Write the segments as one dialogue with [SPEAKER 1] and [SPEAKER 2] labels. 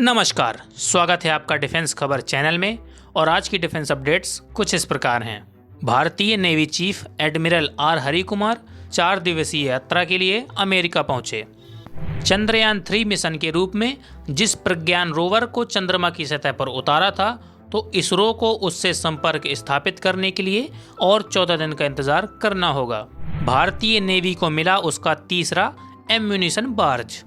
[SPEAKER 1] नमस्कार, स्वागत है आपका डिफेंस खबर चैनल में। और आज की डिफेंस अपडेट्स कुछ इस प्रकार हैं। भारतीय navy chief admiral R Hari Kumar 4 दिवसीय यात्रा के लिए अमेरिका पहुंचे। चंद्रयान 3 मिशन के रूप में जिस प्रज्ञान रोवर को चंद्रमा की सतह पर उतारा था, तो इसरो को उससे संपर्क स्थापित करने के लिए और 14 दिन का इंतजार करना होगा। भारतीय नेवी को मिला उसका तीसरा एम्यूनिशन बार्ज।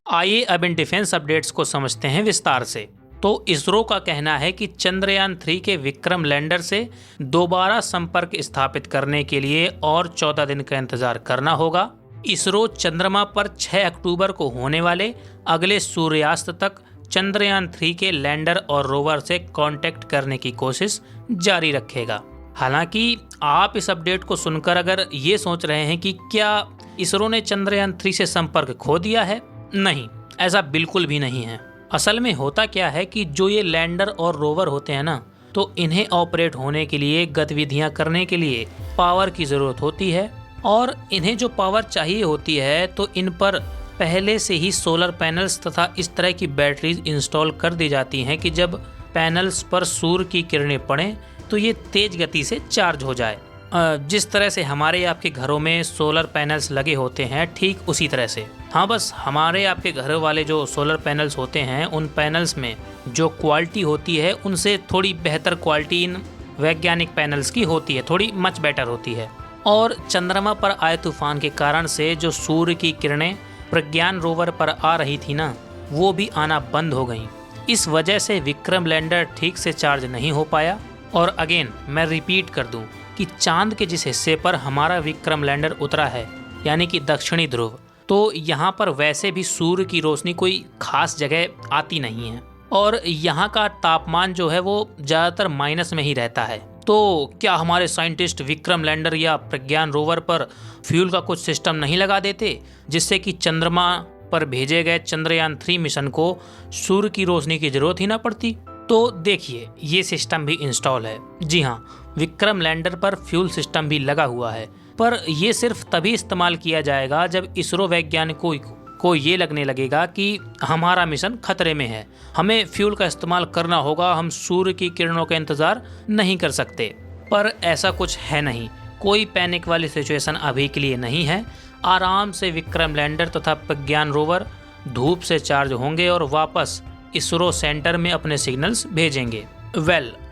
[SPEAKER 1] आइए अब इन डिफेंस अपडेट्स को समझते हैं विस्तार से। तो इसरो का कहना है कि चंद्रयान 3 के विक्रम लैंडर से दोबारा संपर्क स्थापित करने के लिए और 14 दिन का इंतजार करना होगा। इसरो चंद्रमा पर 6 अक्टूबर को होने वाले अगले सूर्यास्त तक चंद्रयान 3 के लैंडर और रोवर से कांटेक्ट करने की कोशिश जारी रखेगा। हालांकि आप इस अपडेट को सुनकर अगर ये सोच रहे हैं कि क्या इसरो ने चंद्रयान 3 से संपर्क खो दिया है, नहीं, ऐसा बिल्कुल भी नहीं है। असल में होता क्या है कि जो ये लैंडर और रोवर होते हैं ना, तो इन्हें ऑपरेट होने के लिए, गतिविधियां करने के लिए पावर की ज़रूरत होती है। और इन्हें जो पावर चाहिए होती है, तो इन पर पहले से ही सोलर पैनल्स तथा इस तरह की बैटरीज इंस्टॉल कर दी जाती हैं कि जब पैनल्स पर सूर्य की किरणें पड़ें तो ये तेज गति से चार्ज हो जाए। जिस तरह से हमारे आपके घरों में सोलर पैनल्स लगे होते हैं, ठीक उसी तरह से। हाँ, बस हमारे आपके घर वाले जो सोलर पैनल्स होते हैं, उन पैनल्स में जो क्वालिटी होती है उनसे थोड़ी बेहतर क्वालिटी इन वैज्ञानिक पैनल्स की होती है, थोड़ी मच बेटर होती है। और चंद्रमा पर आए तूफान के कारण से जो सूर्य की किरणें प्रज्ञान रोवर पर आ रही थी ना, वो भी आना बंद हो गई। इस वजह से विक्रम लैंडर ठीक से चार्ज नहीं हो पाया। और अगेन मैं रिपीट कर दूं कि चांद के जिस हिस्से पर हमारा विक्रम लैंडर उतरा है, यानी कि दक्षिणी ध्रुव, तो यहाँ पर वैसे भी सूर्य की रोशनी कोई खास जगह आती नहीं है। और यहाँ का तापमान जो है वो ज़्यादातर माइनस में ही रहता है। तो क्या हमारे साइंटिस्ट विक्रम लैंडर या प्रज्ञान रोवर पर फ्यूल का कुछ सिस्टम नहीं लगा देते, जिससे कि चंद्रमा पर भेजे गए चंद्रयान 3 मिशन को सूर्य की रोशनी की जरूरत ही ना पड़ती? तो देखिए, ये सिस्टम भी इंस्टॉल है। जी हाँ, विक्रम लैंडर पर फ्यूल सिस्टम भी लगा हुआ है, पर यह सिर्फ तभी इस्तेमाल किया जाएगा जब इसरो वैज्ञानिकों को ये लगने लगेगा कि हमारा मिशन खतरे में है, हमें फ्यूल का इस्तेमाल करना होगा, हम सूर्य की किरणों का इंतजार नहीं कर सकते। पर ऐसा कुछ है नहीं, कोई पैनिक वाली सिचुएशन अभी के लिए नहीं है। आराम से विक्रम लैंडर तथा प्रज्ञान रोवर धूप से चार्ज होंगे और वापस इसरो सेंटर में अपने सिग्नल्स भेजेंगे।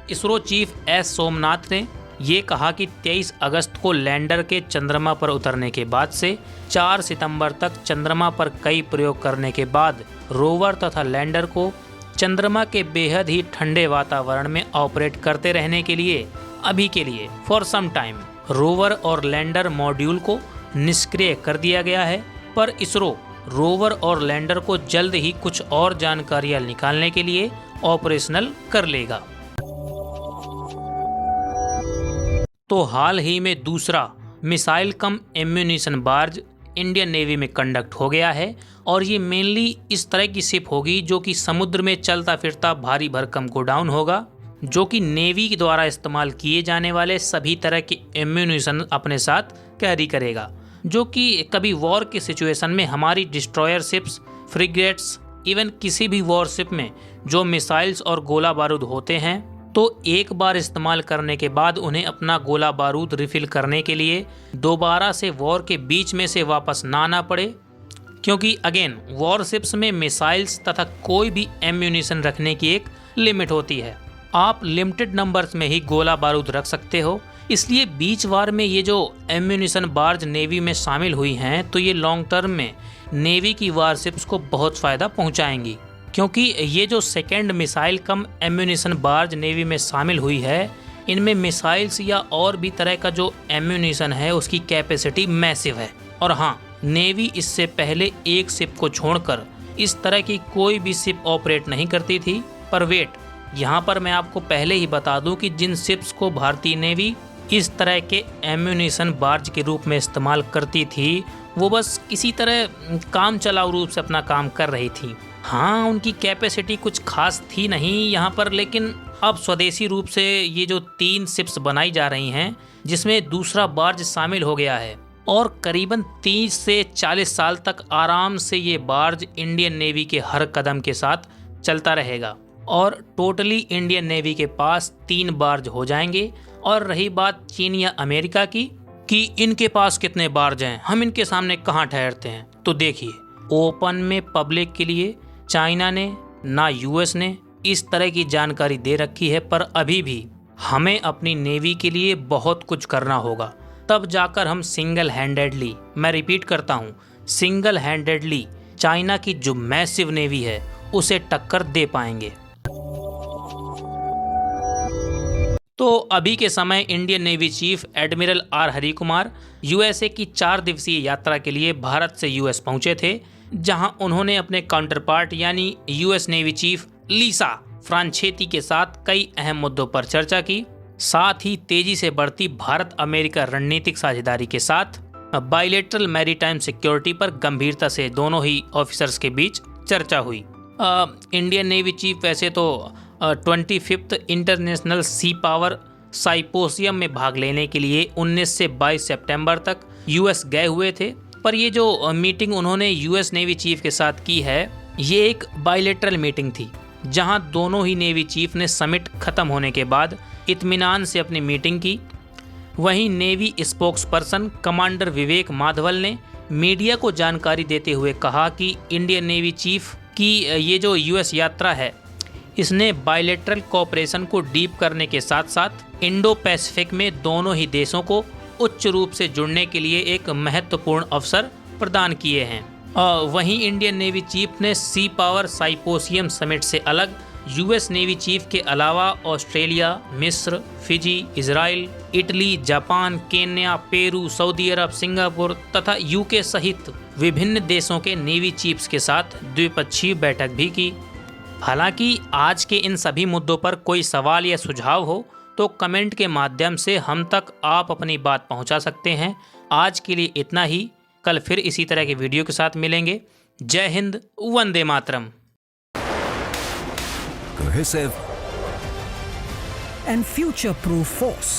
[SPEAKER 1] इसरो चीफ एस सोमनाथ ने ये कहा कि 23 अगस्त को लैंडर के चंद्रमा पर उतरने के बाद से 4 सितंबर तक चंद्रमा पर कई प्रयोग करने के बाद रोवर तथा लैंडर को चंद्रमा के बेहद ही ठंडे वातावरण में ऑपरेट करते रहने के लिए अभी के लिए फॉर सम टाइम रोवर और लैंडर मॉड्यूल को निष्क्रिय कर दिया गया है। पर इसरो रोवर और लैंडर को जल्द ही कुछ और जानकारियां निकालने के लिए ऑपरेशनल कर लेगा। तो हाल ही में दूसरा मिसाइल कम एम्यूनिशन बार्ज इंडियन नेवी में कंडक्ट हो गया है। और ये मेनली इस तरह की शिप होगी जो कि समुद्र में चलता फिरता भारी भरकम गोडाउन होगा, जो कि नेवी के द्वारा इस्तेमाल किए जाने वाले सभी तरह के एम्यूनिशन अपने साथ कैरी करेगा, जो कि कभी वॉर की सिचुएशन में हमारी डिस्ट्रॉयर शिप्स, फ्रिगेट्स, इवन किसी भी वॉर शिप में जो मिसाइल्स और गोला बारूद होते हैं, तो एक बार इस्तेमाल करने के बाद उन्हें अपना गोला बारूद रिफिल करने के लिए दोबारा से वॉर के बीच में से वापस ना आना पड़े। क्योंकि अगेन वॉर शिप्स में मिसाइल्स तथा कोई भी एम्यूनिशन रखने की एक लिमिट होती है। आप लिमिटेड नंबर्स में ही गोला बारूद रख सकते हो। इसलिए बीच वार में ये जो एम्यूनिशन बार्ज नेवी में शामिल हुई हैं, तो ये लॉन्ग टर्म में नेवी की वारशिप्स को बहुत फ़ायदा पहुंचाएंगी। क्योंकि ये जो सेकेंड मिसाइल कम एम्यूनिशन बार्ज नेवी में शामिल हुई है, इनमें मिसाइल्स या और भी तरह का जो एम्यूनिशन है उसकी कैपेसिटी मैसिव है। और हाँ, नेवी इससे पहले एक शिप को छोड़कर इस तरह की कोई भी शिप ऑपरेट नहीं करती थी। पर वेट, यहाँ पर मैं आपको पहले ही बता दूं कि जिन शिप्स को भारतीय नेवी इस तरह के एम्यूनिशन बार्ज के रूप में इस्तेमाल करती थी, वो बस किसी तरह काम चलाऊ रूप से अपना काम कर रही थी। हाँ, उनकी कैपेसिटी कुछ खास थी नहीं यहाँ पर, लेकिन अब स्वदेशी रूप से ये जो 3 शिप्स बनाई जा रही हैं, जिसमें दूसरा बार्ज शामिल हो गया है और करीबन 30 से 40 साल तक आराम से ये बार्ज इंडियन नेवी के हर कदम के साथ चलता रहेगा और टोटली इंडियन नेवी के पास 3 बार्ज हो जाएंगे। और रही बात चीन या अमेरिका की कि इनके पास कितने बार्ज हैं, हम इनके सामने कहाँ ठहरते हैं, तो देखिए ओपन में पब्लिक के लिए चाइना ने ना यूएस ने इस तरह की जानकारी दे रखी है। पर अभी भी हमें अपनी नेवी के लिए बहुत कुछ करना होगा, तब जाकर हम सिंगल हैंडेडली, मैं रिपीट करता हूँ, सिंगल हैंडेडली चाइना की जो मैसिव नेवी है उसे टक्कर दे पाएंगे। तो अभी के समय Indian navy chief admiral R Hari Kumar USA की 4 दिवसीय यात्रा के लिए भारत से यूएस पहुंचे थे, जहां उन्होंने अपने काउंटरपार्ट यानी यूएस नेवी चीफ लीसा फ्रांचेती के साथ कई अहम मुद्दों पर चर्चा की। साथ ही तेजी से बढ़ती भारत अमेरिका रणनीतिक साझेदारी के साथ बायलैटरल मैरीटाइम सिक्योरिटी पर गंभीरता से दोनों ही ऑफिसर्स के बीच चर्चा हुई। इंडियन नेवी चीफ वैसे तो 25th इंटरनेशनल सी पावर साइपोसियम में भाग लेने के लिए 19 से 22 सितंबर तक यूएस गए हुए थे, पर ये जो मीटिंग उन्होंने यूएस नेवी चीफ के साथ की है ये एक बायलैटरल मीटिंग थी, जहां दोनों ही नेवी चीफ ने समिट खत्म होने के बाद इत्मीनान से अपनी मीटिंग की। वहीं नेवी स्पोक्सपर्सन कमांडर विवेक माधवल ने मीडिया को जानकारी देते हुए कहा कि इंडियन नेवी चीफ की ये जो यूएस यात्रा है इसने बायलैटरल कोऑपरेशन को डीप करने के साथ साथ इंडो पैसिफिक में दोनों ही देशों को उच्च रूप से जुड़ने के लिए एक महत्वपूर्ण अवसर प्रदान किए हैं। वहीं इंडियन नेवी चीफ ने सी पावर साइपोसियम समिट से अलग यूएस नेवी चीफ के अलावा ऑस्ट्रेलिया, मिस्र, Fiji, Israel, Italy, Japan, Kenya, Peru, सऊदी अरब, सिंगापुर तथा यूके सहित विभिन्न देशों के नेवी चीफ्स के साथ द्विपक्षीय बैठक भी की। हालांकि आज के इन सभी मुद्दों पर कोई सवाल या सुझाव हो तो कमेंट के माध्यम से हम तक आप अपनी बात पहुंचा सकते हैं। आज के लिए इतना ही, कल फिर इसी तरह के वीडियो के साथ मिलेंगे। जय Hind, Vande Mataram.
[SPEAKER 2] Cohesive and future-proof force.